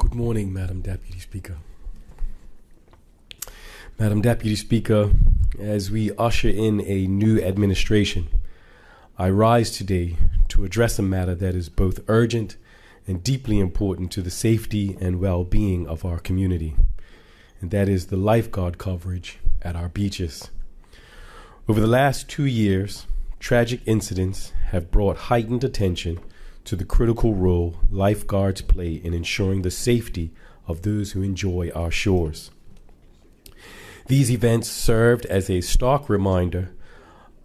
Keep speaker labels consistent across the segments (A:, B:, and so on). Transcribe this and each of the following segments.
A: Good morning, Madam Deputy Speaker. Madam Deputy Speaker, as we usher in a new administration, I rise today to address a matter that is both urgent and deeply important to the safety and well-being of our community, and that is the lifeguard coverage at our beaches. Over the last 2 years, tragic incidents have brought heightened attention to the critical role lifeguards play in ensuring the safety of those who enjoy our shores. These events served as a stark reminder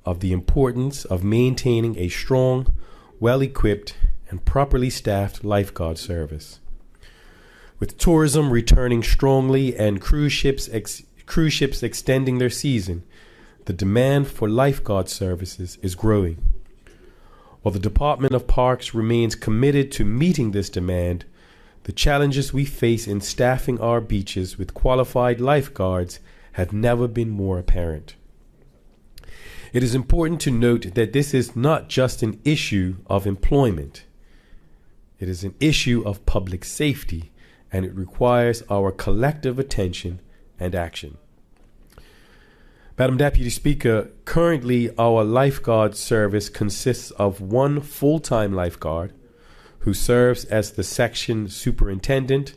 A: of the importance of maintaining a strong, well-equipped, and properly staffed lifeguard service. With tourism returning strongly and cruise ships extending their season, the demand for lifeguard services is growing. While the Department of Parks remains committed to meeting this demand, the challenges we face in staffing our beaches with qualified lifeguards have never been more apparent. It is important to note that this is not just an issue of employment. It is an issue of public safety, and it requires our collective attention and action. Madam Deputy Speaker, currently our lifeguard service consists of one full-time lifeguard who serves as the section superintendent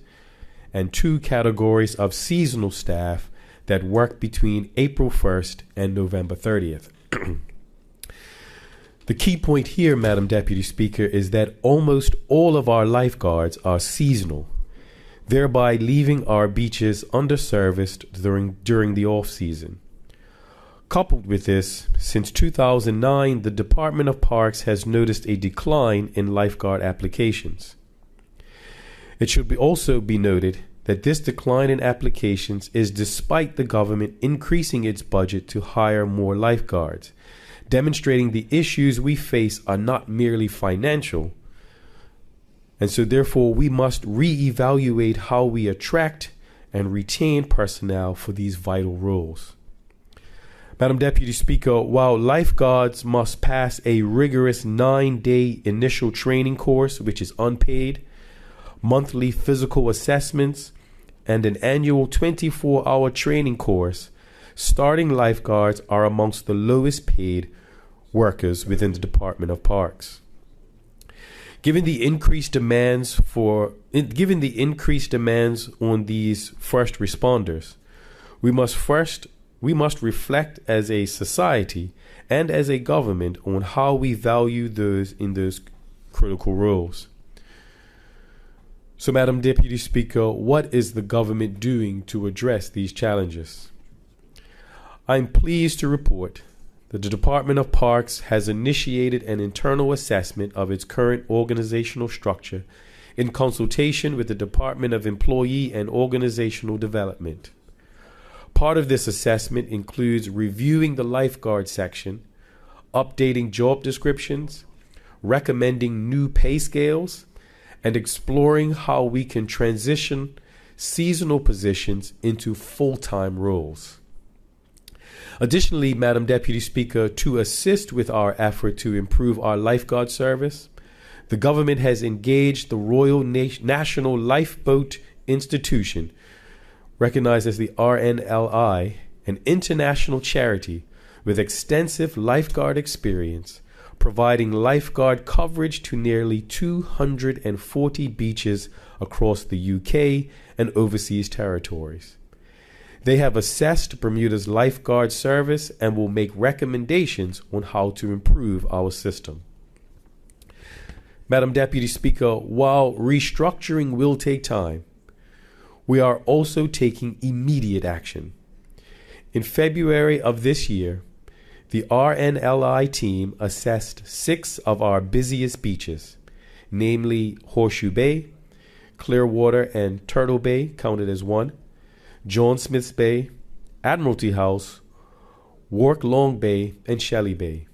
A: and 2 categories of seasonal staff that work between April 1st and November 30th. The key point here, Madam Deputy Speaker, is that almost all of our lifeguards are seasonal, thereby leaving our beaches underserviced during the off-season. Coupled with this, since 2009, the Department of Parks has noticed a decline in lifeguard applications. It should also be noted that this decline in applications is despite the government increasing its budget to hire more lifeguards, demonstrating the issues we face are not merely financial, and so therefore we must reevaluate how we attract and retain personnel for these vital roles. Madam Deputy Speaker, while lifeguards must pass a rigorous 9-day initial training course, which is unpaid, monthly physical assessments, and an annual 24-hour training course, starting lifeguards are amongst the lowest paid workers within the Department of Parks. Given the increased demands on these first responders, we must reflect as a society and as a government on how we value those in those critical roles. So, Madam Deputy Speaker, what is the government doing to address these challenges? I'm pleased to report that the Department of Parks has initiated an internal assessment of its current organizational structure in consultation with the Department of Employee and Organizational Development. Part of this assessment includes reviewing the lifeguard section, updating job descriptions, recommending new pay scales, and exploring how we can transition seasonal positions into full-time roles. Additionally, Madam Deputy Speaker, to assist with our effort to improve our lifeguard service, the government has engaged the Royal National Lifeboat Institution, recognized as the RNLI, an international charity with extensive lifeguard experience, providing lifeguard coverage to nearly 240 beaches across the UK and overseas territories. They have assessed Bermuda's lifeguard service and will make recommendations on how to improve our system. Madam Deputy Speaker, while restructuring will take time, we are also taking immediate action. In February of this year, the RNLI team assessed 6 of our busiest beaches, namely Horseshoe Bay, Clearwater and Turtle Bay counted as 1, John Smith's Bay, Admiralty House, Wark Long Bay, and Shelley Bay.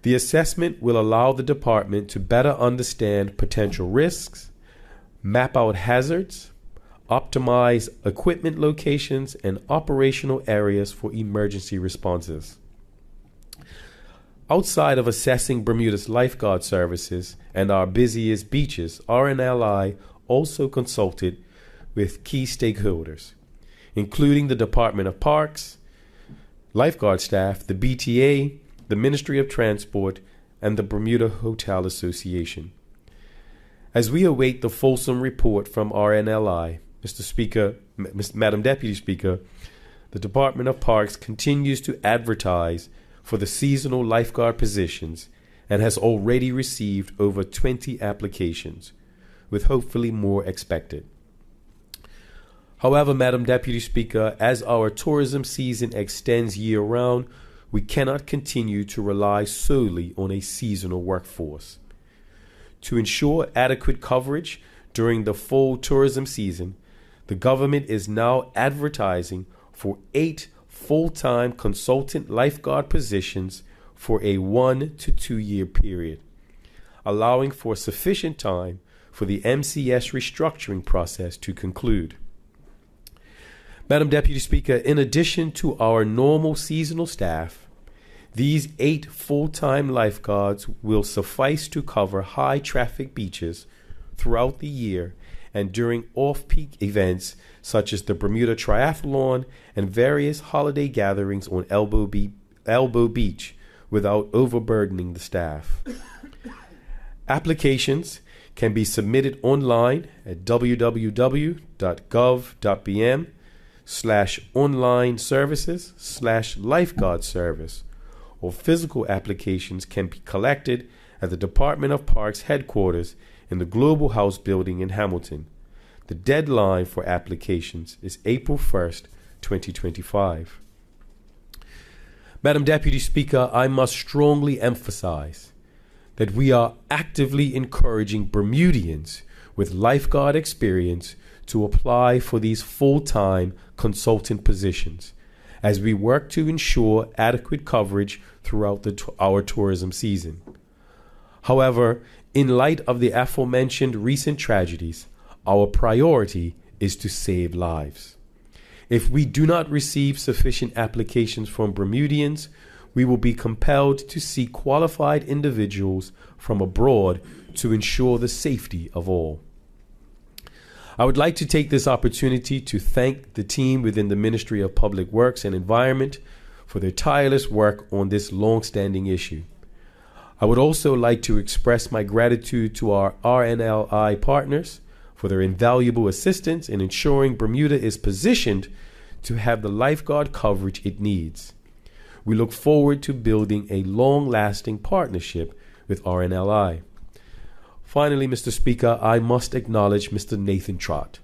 A: The assessment will allow the department to better understand potential risks, map out hazards, optimize equipment locations and operational areas for emergency responses. Outside of assessing Bermuda's lifeguard services and our busiest beaches, RNLI also consulted with key stakeholders, including the Department of Parks, Lifeguard staff, the BTA, the Ministry of Transport, and the Bermuda Hotel Association. As we await the fulsome report from RNLI, Madam Deputy Speaker, the Department of Parks continues to advertise for the seasonal lifeguard positions and has already received over 20 applications, with hopefully more expected. However, Madam Deputy Speaker, as our tourism season extends year-round, we cannot continue to rely solely on a seasonal workforce. To ensure adequate coverage during the full tourism season, the government is now advertising for 8 full-time consultant lifeguard positions for a 1 to 2 year period, allowing for sufficient time for the MCS restructuring process to conclude. Madam Deputy Speaker, in addition to our normal seasonal staff, these 8 full-time lifeguards will suffice to cover high-traffic beaches throughout the year and during off-peak events such as the Bermuda Triathlon and various holiday gatherings on Elbow Beach without overburdening the staff. Applications can be submitted online at www.gov.bm/online-services/lifeguard service, or physical applications can be collected at the Department of Parks headquarters in the Global House building in Hamilton. The deadline for applications is April 1st, 2025. Madam Deputy Speaker, I must strongly emphasize that we are actively encouraging Bermudians with lifeguard experience to apply for these full-time consultant positions as we work to ensure adequate coverage throughout our tourism season. However, in light of the aforementioned recent tragedies, our priority is to save lives. If we do not receive sufficient applications from Bermudians, we will be compelled to seek qualified individuals from abroad to ensure the safety of all. I would like to take this opportunity to thank the team within the Ministry of Public Works and Environment for their tireless work on this long-standing issue. I would also like to express my gratitude to our RNLI partners for their invaluable assistance in ensuring Bermuda is positioned to have the lifeguard coverage it needs. We look forward to building a long-lasting partnership with RNLI. Finally, Mr. Speaker, I must acknowledge Mr. Nathan Trott,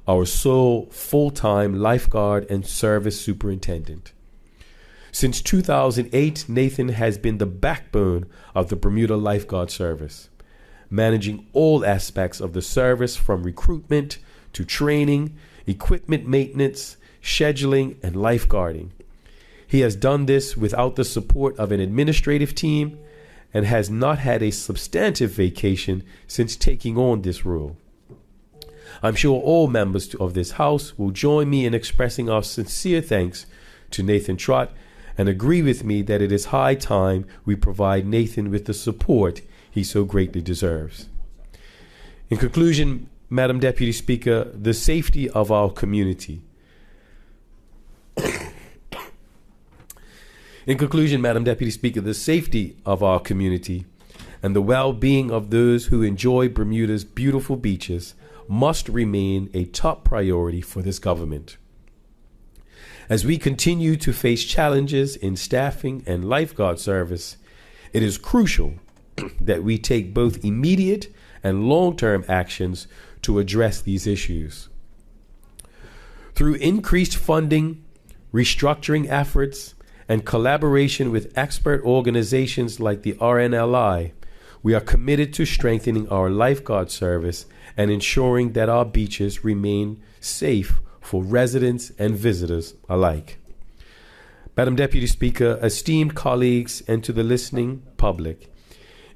A: our sole full-time lifeguard and service superintendent. Since 2008, Nathan has been the backbone of the Bermuda Lifeguard Service, managing all aspects of the service from recruitment to training, equipment maintenance, scheduling, and lifeguarding. He has done this without the support of an administrative team and has not had a substantive vacation since taking on this role. I'm sure all members of this House will join me in expressing our sincere thanks to Nathan Trott and agree with me that it is high time we provide Nathan with the support he so greatly deserves. In conclusion, Madam Deputy Speaker, the safety of our community. In conclusion, Madam Deputy Speaker, the safety of our community and the well-being of those who enjoy Bermuda's beautiful beaches must remain a top priority for this government. As we continue to face challenges in staffing and lifeguard service, it is crucial that we take both immediate and long-term actions to address these issues. Through increased funding, restructuring efforts, and collaboration with expert organizations like the RNLI, we are committed to strengthening our lifeguard service and ensuring that our beaches remain safe for residents and visitors alike. Madam Deputy Speaker, esteemed colleagues, and to the listening public,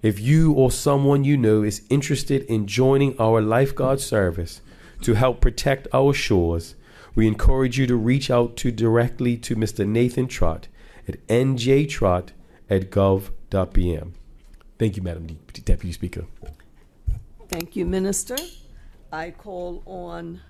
A: if you or someone you know is interested in joining our lifeguard service to help protect our shores, we encourage you to reach out directly to Mr. Nathan Trott at njtrott@gov.bm. Thank you, Madam Deputy Speaker.
B: Thank you, Minister. I call on